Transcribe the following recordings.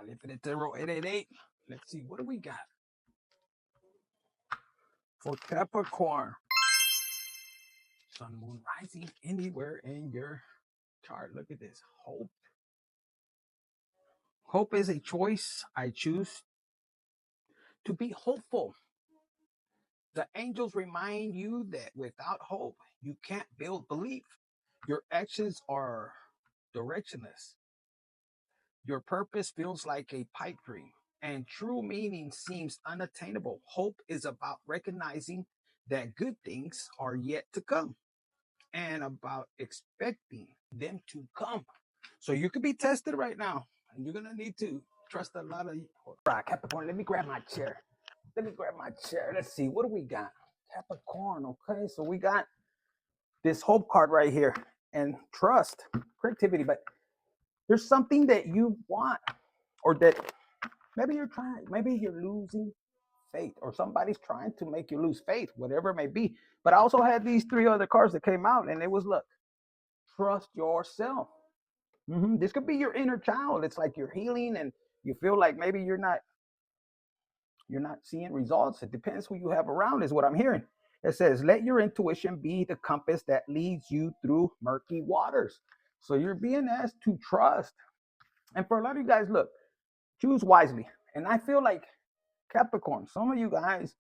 Infinite Tarot 888. Let's see, what do we got for Capricorn? Sun, moon, rising anywhere in your chart. Look at this. Hope. Hope is a choice. I choose to be hopeful. The angels remind you that without hope, you can't build belief. Your actions are directionless. Your purpose feels like a pipe dream, and true meaning seems unattainable. Hope is about recognizing that good things are yet to come and about expecting them to come. So you could be tested right now, and you're going to need to trust a lot of... Right, Capricorn, let me grab my chair. Let's see, what do we got? Capricorn, okay, so we got this hope card right here, and trust, creativity, but there's something that you want, or that maybe you're losing faith, or somebody's trying to make you lose faith, whatever it may be. But I also had these three other cards that came out, and it was, look, trust yourself. This could be your inner child. It's like you're healing and you feel like maybe you're not seeing results. It depends who you have around, is what I'm hearing. It says, let your intuition be the compass that leads you through murky waters. So you're being asked to trust. And for a lot of you guys, look, choose wisely. And I feel like Capricorn, some of you guys,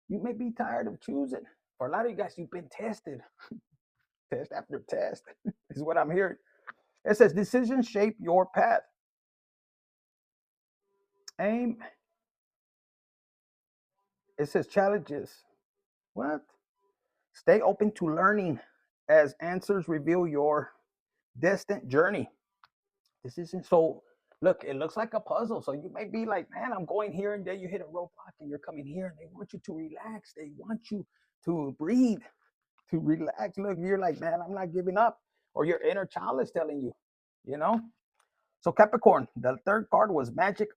you may be tired of choosing. For a lot of you guys, you've been tested. Test after test is what I'm hearing. It says, decisions shape your path. Aim. It says, challenges. What? Stay open to learning as answers reveal your destined journey. This isn't so... Look, it looks like a puzzle. So you may be like, man, I'm going here, and then you hit a roadblock and you're coming here, and they want you to relax. They want you to breathe, to relax. Look, you're like, man, I'm not giving up. Or your inner child is telling you, you know? So Capricorn, the third card was magic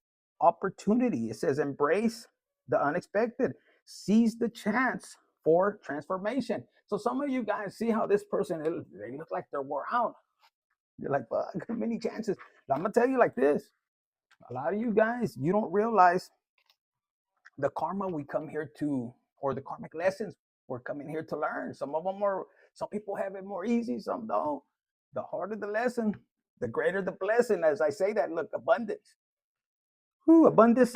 opportunity. It says, embrace the unexpected. Seize the chance for transformation. So some of you guys see how this person, they look like they're wore out. You're like, fuck, many chances. I'm going to tell you like this. A lot of you guys, you don't realize the karma we come here to, or the karmic lessons we're coming here to learn. Some people have it more easy, some don't. The harder the lesson, the greater the blessing. As I say that, look, abundance. Abundance.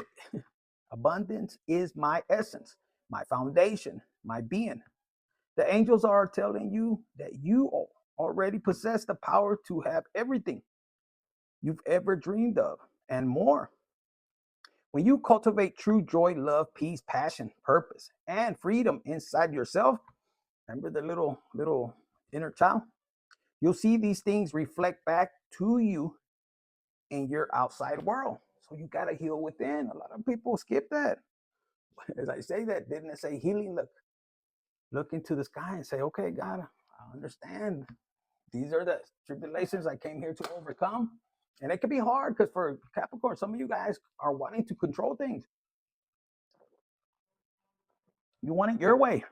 Abundance is my essence, my foundation, my being. The angels are telling you that you already possess the power to have everything you've ever dreamed of and more. When you cultivate true joy, love, peace, passion, purpose, and freedom inside yourself, remember the little inner child? You'll see these things reflect back to you in your outside world. So you got to heal within. A lot of people skip that. As I say that, didn't it say healing? Look into the sky and say, okay, God, I understand. These are the tribulations I came here to overcome. And it can be hard because for Capricorn, some of you guys are wanting to control things. You want it your way.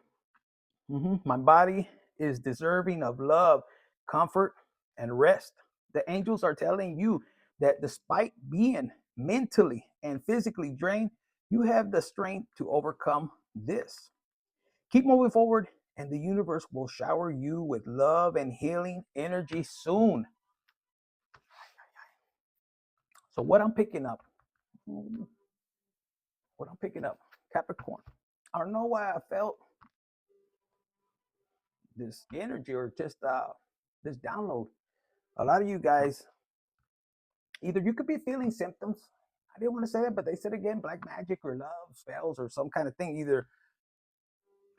My body is deserving of love, comfort, and rest. The angels are telling you that despite being mentally and physically drained, you have the strength to overcome this. Keep moving forward, and the universe will shower you with love and healing energy soon. So what I'm picking up, Capricorn, I don't know why I felt this energy, or just this download. A lot of you guys, either you could be feeling symptoms. I didn't want to say that, but they said again, black magic or love spells or some kind of thing. Either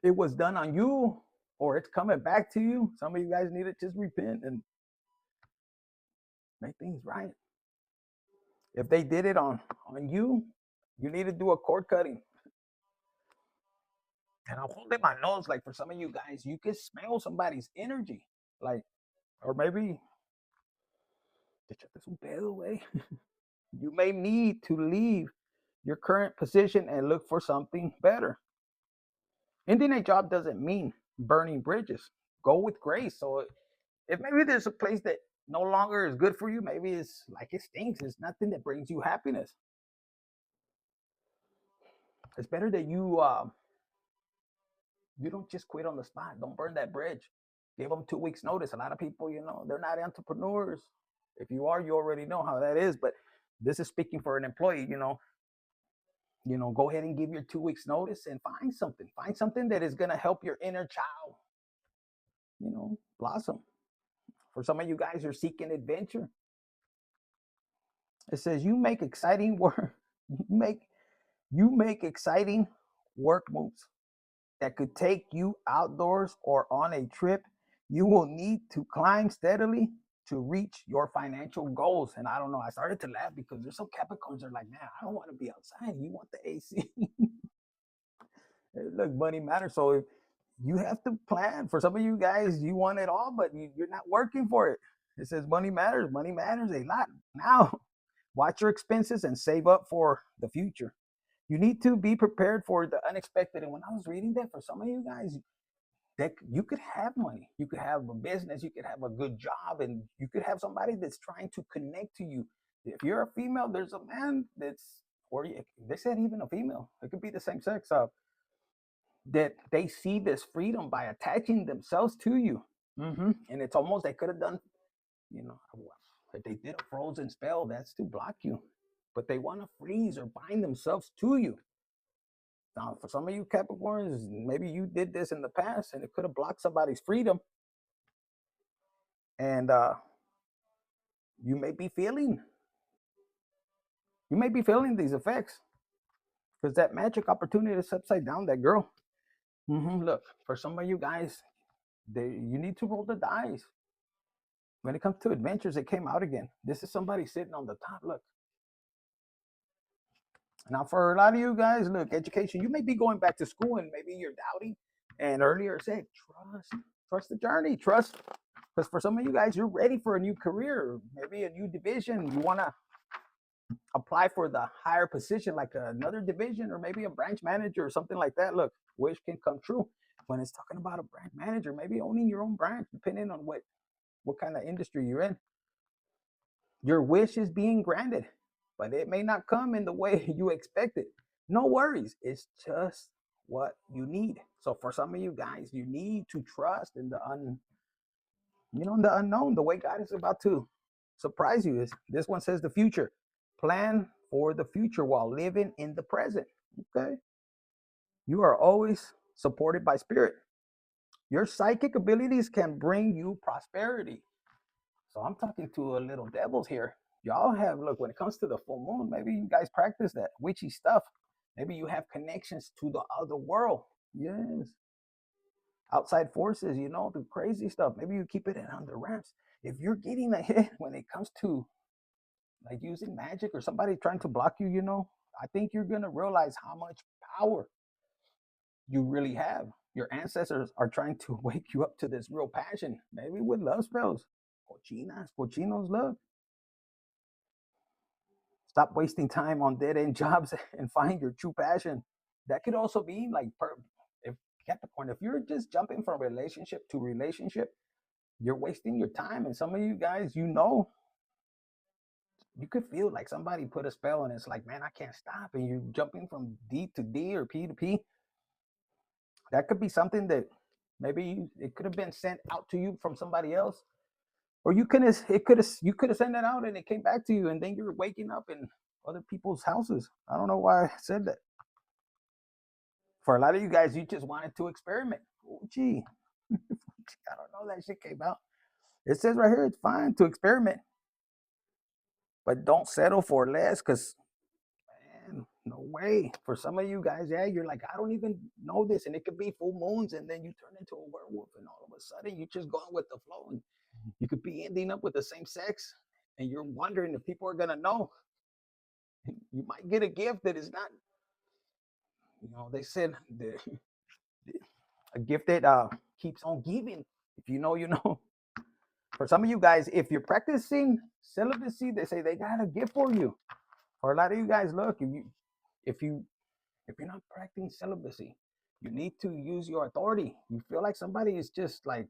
it was done on you or it's coming back to you. Some of you guys need to just repent and make things right. If they did it on you, you need to do a cord cutting. And I'm holding my nose, like for some of you guys, you can smell somebody's energy. Like, or maybe you may need to leave your current position and look for something better. Ending a job doesn't mean burning bridges. Go with grace. So if maybe there's a place that no longer is good for you. Maybe it's like it stinks. It's nothing that brings you happiness. It's better that you don't just quit on the spot. Don't burn that bridge. Give them 2 weeks notice. A lot of people, they're not entrepreneurs. If you are, you already know how that is. But this is speaking for an employee. Go ahead and give your 2 weeks notice and find something. Find something that is gonna help your inner child, blossom. For some of you guys, you're seeking adventure. It says you make exciting work. You make exciting work moves that could take you outdoors or on a trip. You will need to climb steadily to reach your financial goals. And I don't know, I started to laugh because there's some Capricorns that are like, man, I don't want to be outside. You want the AC. Look, money matters. So if you have to plan. For some of you guys, you want it all, but you're not working for it. It says money matters. Money matters a lot. Now, watch your expenses and save up for the future. You need to be prepared for the unexpected. And when I was reading that, for some of you guys, that you could have money, you could have a business, you could have a good job, and you could have somebody that's trying to connect to you. If you're a female, there's a man they said even a female, it could be the same sex, that they see this freedom by attaching themselves to you. And it's almost, they could have done, if they did a frozen spell, that's to block you. But they want to freeze or bind themselves to you. Now, for some of you Capricorns, maybe you did this in the past and it could have blocked somebody's freedom. And you may be feeling these effects because that magic opportunity is upside down, that girl. Look, for some of you guys, you need to roll the dice. When it comes to adventures, it came out again. This is somebody sitting on the top. Look. Now, for a lot of you guys, look, education, you may be going back to school and maybe you're doubting. And earlier I said, trust the journey, trust. Because for some of you guys, you're ready for a new career, maybe a new division. You want to apply for the higher position, like another division or maybe a branch manager or something like that. Look, wish can come true. When it's talking about a branch manager, maybe owning your own branch, depending on what kind of industry you're in. Your wish is being granted, but it may not come in the way you expected. No worries. It's just what you need. So for some of you guys, you need to trust in the the unknown, the way God is about to surprise you. This one says the future. Plan for the future while living in the present. Okay. You are always supported by spirit. Your psychic abilities can bring you prosperity. So I'm talking to a little devils here. Y'all have, look, when it comes to the full moon, maybe you guys practice that witchy stuff. Maybe you have connections to the other world. Yes. Outside forces, the crazy stuff. Maybe you keep it under wraps. If you're getting a hit when it comes to like using magic or somebody trying to block you, I think you're going to realize how much power you really have. Your ancestors are trying to wake you up to this real passion, maybe with love spells. Cochinos, love. Stop wasting time on dead-end jobs and find your true passion. That could also be like, if Capricorn, if you're just jumping from relationship to relationship, you're wasting your time. And some of you guys, you could feel like somebody put a spell and it's like, man, I can't stop. And you're jumping from D to D or P to P. That could be something that maybe it could have been sent out to you from somebody else. Or you could have sent that out and it came back to you, and then you're waking up in other people's houses. I don't know why I said that. For a lot of you guys, you just wanted to experiment. Oh, gee, I don't know, that shit came out. It says right here, it's fine to experiment, but don't settle for less. Because, man, no way. For some of you guys, yeah, you're like, I don't even know this, and it could be full moons, and then you turn into a werewolf, and all of a sudden you're just going with the flow, and you could be ending up with the same sex, and you're wondering if people are gonna know. You might get a gift that is not, they said a gift that keeps on giving. If you know, you know. For some of you guys, if you're practicing celibacy, they say they got a gift for you. For a lot of you guys, look, if you're not practicing celibacy, you need to use your authority. You feel like somebody is just like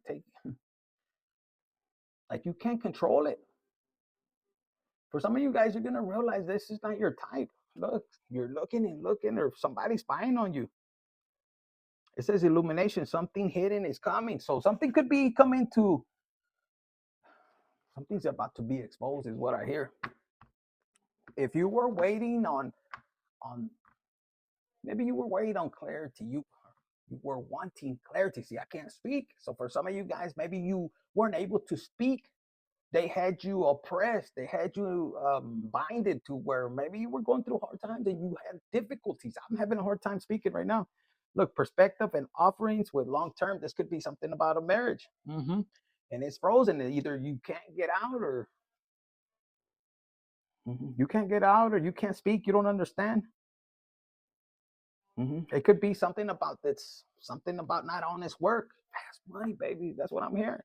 Like you can't control it. For some of you guys, you're going to realize this is not your type. Look, you're looking and looking, or somebody's spying on you. It says illumination, something hidden is coming. So something could be coming to, something's about to be exposed is what I hear. If you were waiting on maybe you were waiting on clarity, you were wanting clarity. See, I can't speak. So for some of you guys, maybe you weren't able to speak. They had you oppressed. They had you binded to where maybe you were going through hard times and you had difficulties. I'm having a hard time speaking right now. Look, perspective and offerings with long term. This could be something about a marriage. And it's frozen. Either you can't get out, or you can't get out, or you can't speak. You don't understand. It could be something about this, something about not honest work. Fast money, baby. That's what I'm hearing.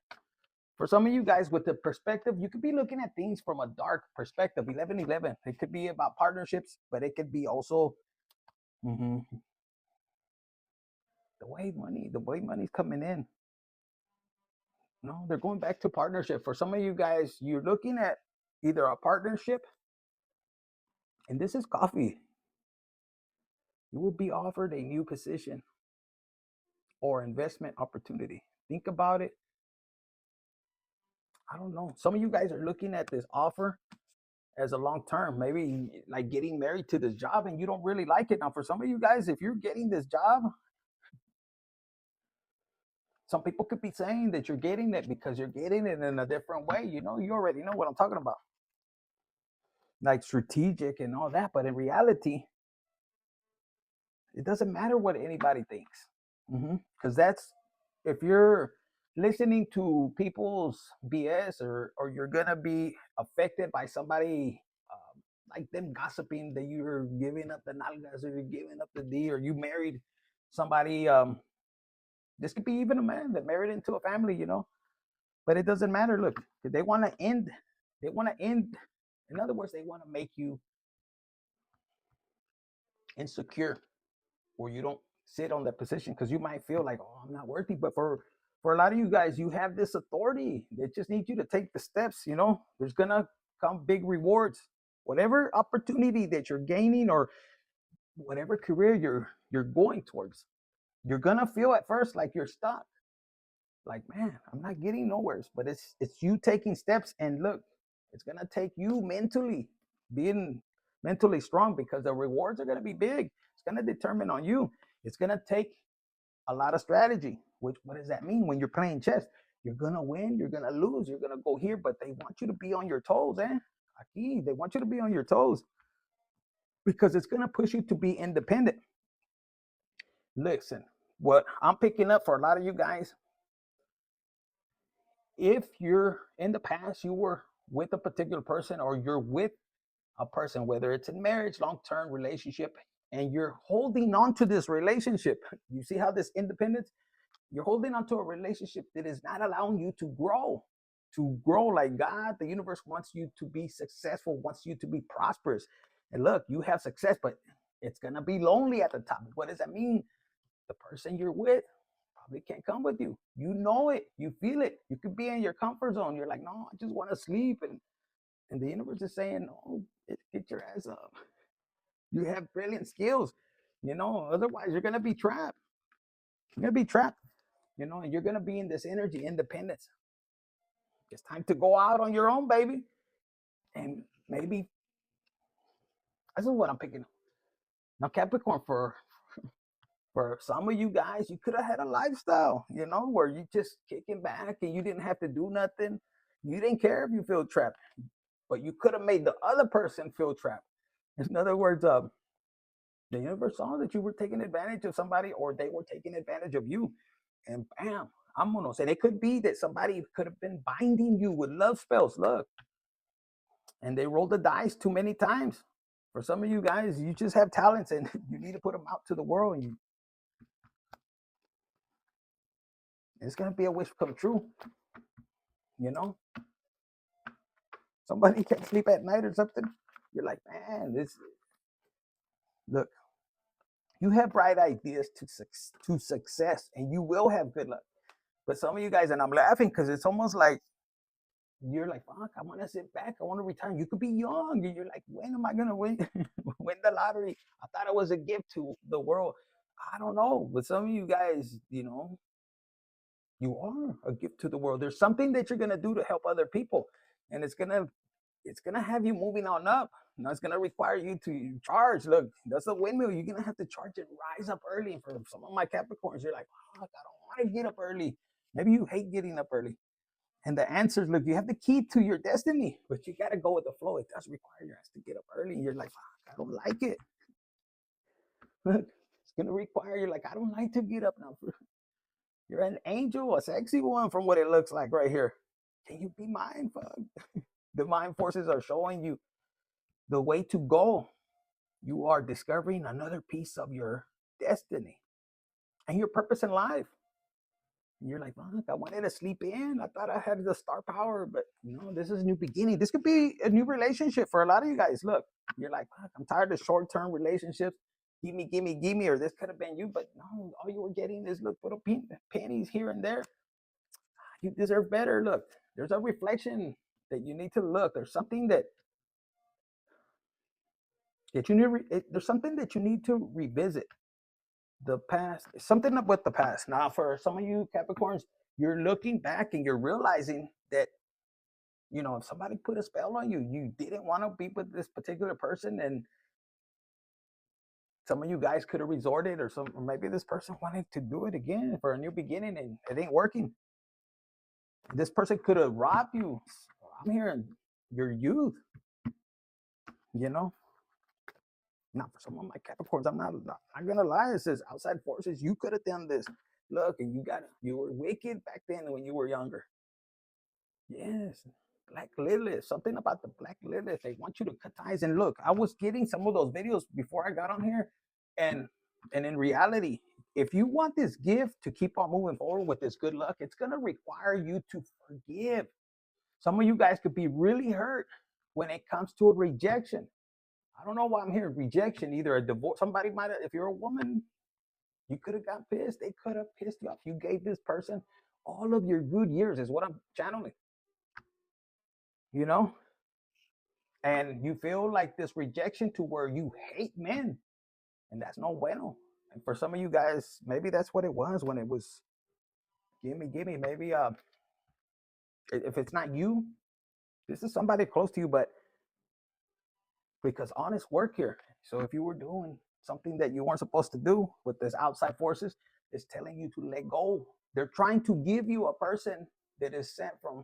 For some of you guys with the perspective, you could be looking at things from a dark perspective. 1111. It could be about partnerships, but it could be also the way money's coming in. No, they're going back to partnership. For some of you guys, you're looking at either a partnership, and this is coffee. You will be offered a new position or investment opportunity. Think about it. I don't know. Some of you guys are looking at this offer as a long term, maybe like getting married to this job, and you don't really like it. Now, for some of you guys, if you're getting this job, some people could be saying that you're getting it because you're getting it in a different way. You already know what I'm talking about, like strategic and all that. But in reality, it doesn't matter what anybody thinks, because that's, if you're listening to people's BS, or you're gonna be affected by somebody like them gossiping that you're giving up the nalgas, or you're giving up the D, or you married somebody. This could be even a man that married into a family, but it doesn't matter. Look, they want to end. In other words, they want to make you insecure, or you don't sit on that position because you might feel like, oh, I'm not worthy. But for a lot of you guys, you have this authority. They just need you to take the steps. There's gonna come big rewards. Whatever opportunity that you're gaining, or whatever career you're going towards, you're gonna feel at first like you're stuck. Like, man, I'm not getting nowhere. But it's you taking steps, and look, it's gonna take you being mentally strong, because the rewards are gonna be big. It's gonna determine on you. It's gonna take a lot of strategy. What does that mean? When you're playing chess, you're gonna win, you're gonna lose, you're gonna go here, but they want you to be on your toes, Aquí, they want you to be on your toes, because it's gonna push you to be independent. Listen, what I'm picking up for a lot of you guys, if you're in the past, you were with a particular person, or you're with a person, whether it's in marriage, long-term relationship, and you're holding on to this relationship. You see how this independence, you're holding on to a relationship that is not allowing you to grow like God. The universe wants you to be successful, wants you to be prosperous. And look, you have success, but it's going to be lonely at the top. What does that mean? The person you're with probably can't come with you. You know it. You feel it. You could be in your comfort zone. You're like, no, I just want to sleep. And the universe is saying, no, get your ass up. You have brilliant skills. Otherwise you're going to be trapped. You're going to be trapped, and you're going to be in this energy independence. It's time to go out on your own, baby. And maybe this is what I'm picking up. Now, Capricorn, for some of you guys, you could have had a lifestyle, where you just kicking back and you didn't have to do nothing. You didn't care if you feel trapped, but you could have made the other person feel trapped. In other words, the universe saw that you were taking advantage of somebody, or they were taking advantage of you. And bam, I'm going to say, it could be that somebody could have been binding you with love spells. Look, and they rolled the dice too many times. For some of you guys, you just have talents, and you need to put them out to the world. And it's going to be a wish come true. Somebody can't sleep at night or something. You're like, man, look, you have bright ideas to success, and you will have good luck. But some of you guys, and I'm laughing because it's almost like you're like, fuck, I want to sit back. I want to retire. You could be young. And you're like, when am I going to win, win the lottery? I thought it was a gift to the world. I don't know. But some of you guys, you know, you are a gift to the world. There's something that you're going to do to help other people. And it's going to have you moving on up. Now it's going to require you to charge. Look, that's the windmill. You're going to have to charge it, rise up early. For some of my Capricorns, you're like, fuck, I don't want to get up early. Maybe you hate getting up early. And the answers, look, you have the key to your destiny, but you got to go with the flow. It does require your ass to get up early. And you're like, fuck, I don't like it. Look, it's going to require, you're like, I don't like to get up now. You're an angel, a sexy one from what it looks like right here. Can you be mine? Fuck. Divine forces are showing you the way to go. You are discovering another piece of your destiny and your purpose in life. And you're like, fuck, I wanted to sleep in. I thought I had the star power, but no, this is a new beginning. This could be a new relationship for a lot of you guys. Look, you're like, fuck, I'm tired of short-term relationships. Give me, or this could have been you, but no, all you were getting is look, little pennies here and there. You deserve better. Look, there's a reflection that you need to look. There's something that you need. There's something that you need to revisit. The past, something with the past. Now, for some of you Capricorns, you're looking back and you're realizing that, you know, if somebody put a spell on you, you didn't want to be with this particular person, and some of you guys could have resorted, or maybe this person wanted to do it again for a new beginning, and it ain't working. This person could have robbed you. I'm hearing your youth, you know. Now, for some of my Capricorns, I'm not gonna lie. It says outside forces. You could have done this. Look, and you were wicked back then when you were younger. Yes, Black Lilith. Something about the Black Lilith. They want you to cut ties. And look, I was getting some of those videos before I got on here, and in reality, if you want this gift to keep on moving forward with this good luck, it's gonna require you to forgive. Some of you guys could be really hurt when it comes to a rejection. I don't know why I'm hearing rejection, either a divorce. Somebody might have, if you're a woman, you could have got pissed. They could have pissed you off. You gave this person all of your good years, is what I'm channeling. You know? And you feel like this rejection to where you hate men. And that's no bueno. And for some of you guys, maybe that's what it was when it was gimme. Maybe if it's not you, this is somebody close to you, but because honest work here. So if you were doing something that you weren't supposed to do with this outside forces, it's telling you to let go. They're trying to give you a person that is sent from,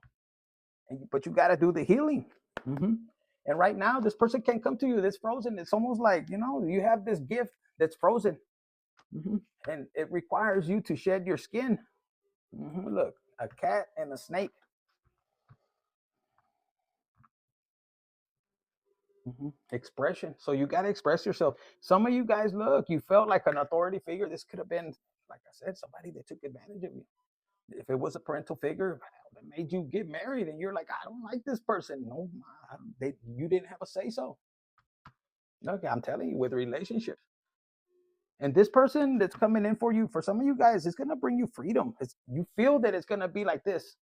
but you got to do the healing. And right now, this person can't come to you. That's frozen. It's almost like, you know, you have this gift that's frozen. And it requires you to shed your skin. Look, a cat and a snake. Expression. So you got to express yourself. Some of you guys, look, you felt like an authority figure. This could have been, like I said, somebody that took advantage of you. If it was a parental figure that made you get married, and you're like, I don't like this person. No, you didn't have a say so. Okay, I'm telling you, with relationships. And this person that's coming in for you, for some of you guys, it's going to bring you freedom. You feel that it's going to be like this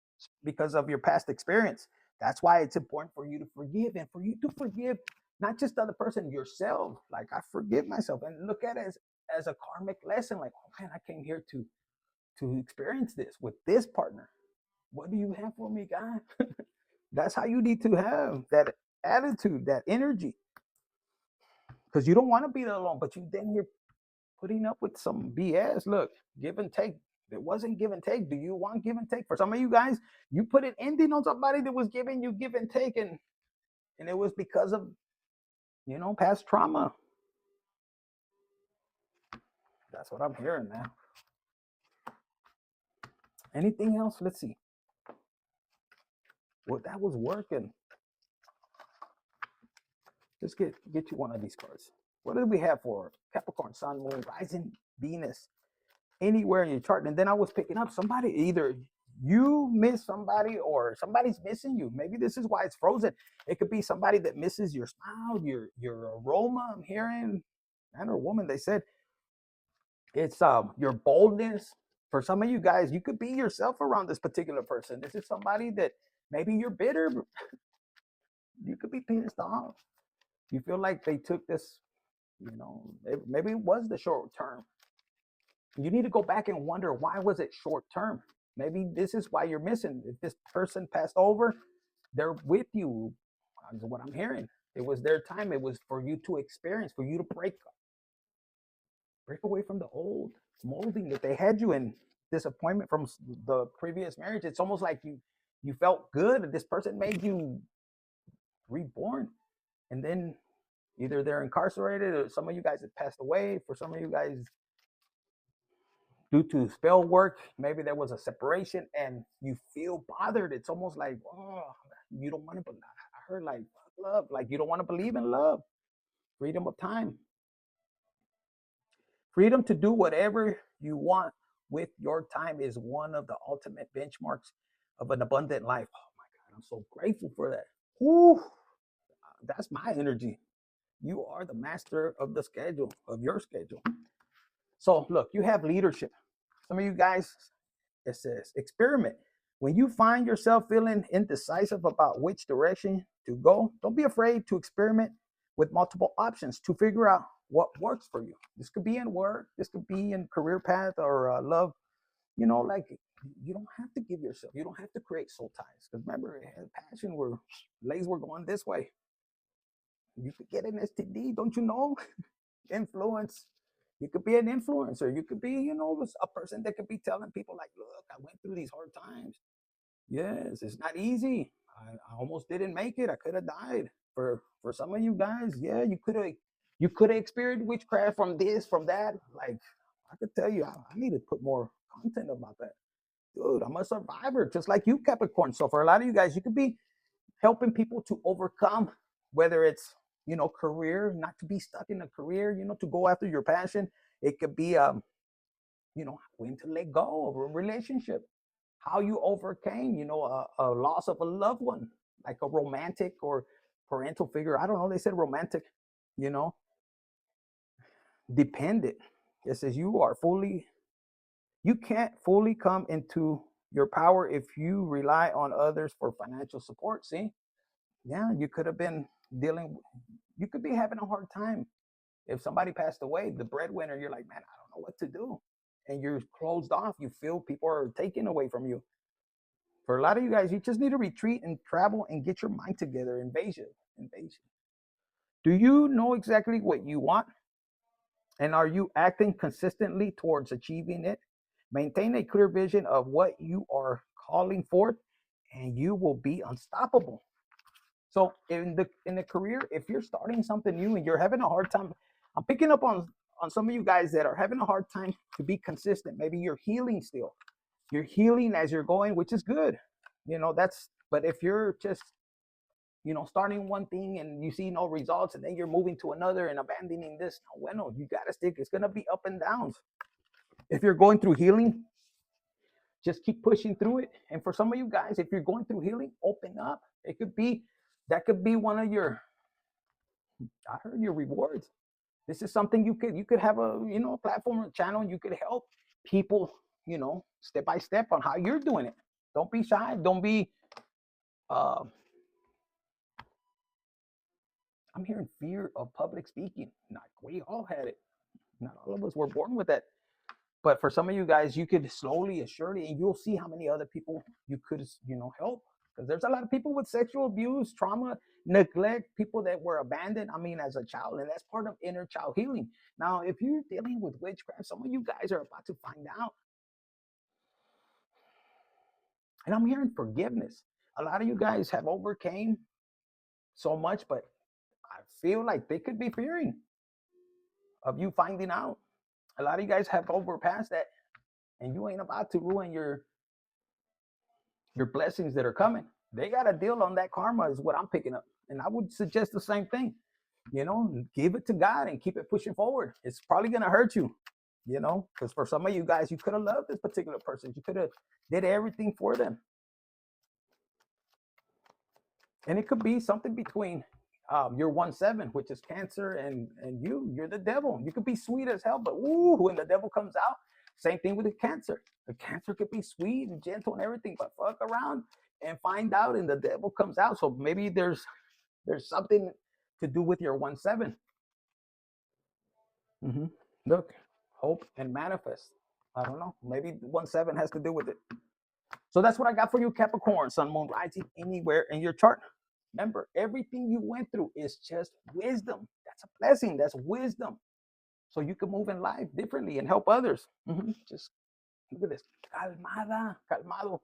because of your past experience. That's why it's important for you to forgive, and for you to forgive not just the other person, yourself. Like, I forgive myself, and look at it as a karmic lesson. Like, oh man, I came here to experience this with this partner. What do you have for me, God? That's how you need to have that attitude, that energy. Because you don't want to be alone, but you're putting up with some BS. Look, give and take. It wasn't give and take. Do you want give and take? For some of you guys, you put an ending on somebody that was giving you give and take, and it was because of, you know, past trauma. That's what I'm hearing now. Anything else? Let's see. Well, that was working. Let's get you one of these cards. What did we have for Capricorn, Sun, Moon, Rising, Venus, anywhere in your chart? And then I was picking up somebody, either you miss somebody or somebody's missing you. Maybe this is why it's frozen. It could be somebody that misses your smile, your aroma. I'm hearing, man or woman, they said it's your boldness. For some of you guys, you could be yourself around this particular person. This is somebody that Maybe you're bitter. You could be pissed off. You feel like they took this, maybe it was the short term. You need to go back and wonder, why was it short term? Maybe this is why you're missing. If this person passed over, they're with you. That's what I'm hearing. It was their time. It was for you to experience, for you to break away from the old molding that they had you in. Disappointment from the previous marriage. It's almost like you felt good. This person made you reborn, and then either they're incarcerated, or some of you guys have passed away. For some of you guys, due to spell work, maybe there was a separation and you feel bothered. It's almost like, oh, you don't want to, I heard like love, like you don't want to believe in love. Freedom of time. Freedom to do whatever you want with your time is one of the ultimate benchmarks of an abundant life. Oh my God, I'm so grateful for that. Whew, that's my energy. You are the master of the schedule, of your schedule. So look, you have leadership. Some of you guys, it says, experiment. When you find yourself feeling indecisive about which direction to go, don't be afraid to experiment with multiple options to figure out what works for you. This could be in work, this could be in career path or love. Like you don't have to give yourself, you don't have to create soul ties. Because remember, passion where legs were going this way. You could get an STD, don't you know? Influence. You could be an influencer. You could be, a person that could be telling people like, look, I went through these hard times. Yes, it's not easy. I almost didn't make it. I could have died. For some of you guys, yeah, you could have experienced witchcraft from this, from that. Like, I could tell you, I need to put more content about that. Dude, I'm a survivor, just like you, Capricorn. So for a lot of you guys, you could be helping people to overcome, whether it's career, not to be stuck in a career, to go after your passion. It could be when to let go of a relationship, how you overcame a loss of a loved one, like a romantic or parental figure. I don't know, they said romantic, dependent. It says you can't fully come into your power if you rely on others for financial support. See, yeah, you could have been you could be having a hard time. If somebody passed away, the breadwinner, you're like, man, I don't know what to do. And you're closed off. You feel people are taking away from you. For a lot of you guys, you just need to retreat and travel and get your mind together. Invasion. Do you know exactly what you want? And are you acting consistently towards achieving it? Maintain a clear vision of what you are calling forth, and you will be unstoppable. So in the career, if you're starting something new and you're having a hard time, I'm picking up on some of you guys that are having a hard time to be consistent. Maybe you're healing still. You're healing as you're going, which is good. But if you're just, starting one thing and you see no results and then you're moving to another and abandoning this, no, you got to stick. It's going to be up and downs. If you're going through healing, just keep pushing through it. And for some of you guys, if you're going through healing, open up. That could be one of your, I heard, your rewards. This is something you could have a platform or channel, and you could help people step by step on how you're doing it. Don't be shy. Don't be I'm hearing fear of public speaking. Not, we all had it. Not all of us were born with that. But for some of you guys, you could slowly and surely, and you'll see how many other people you could help. Because there's a lot of people with sexual abuse, trauma, neglect, people that were abandoned, as a child. And that's part of inner child healing. Now, if you're dealing with witchcraft, some of you guys are about to find out. And I'm hearing forgiveness. A lot of you guys have overcame so much, but I feel like they could be fearing of you finding out. A lot of you guys have overpassed that, and you ain't about to ruin your blessings that are coming. They got a deal on that karma is what I'm picking up. And I would suggest the same thing. Give it to God and keep it pushing forward. It's probably going to hurt you, because for some of you guys, you could have loved this particular person. You could have did everything for them. And it could be something between your 1-7, which is Cancer, and you're the devil. You could be sweet as hell, but when the devil comes out, same thing with the Cancer. The Cancer could be sweet and gentle and everything, but fuck around. and find out, and the devil comes out. So maybe there's something to do with your 1-7. Look, hope and manifest. I don't know. Maybe 1-7 has to do with it. So that's what I got for you, Capricorn, Sun, Moon, Rising, anywhere in your chart. Remember, everything you went through is just wisdom. That's a blessing. That's wisdom. So you can move in life differently and help others. Just look at this. Calmada, calmado.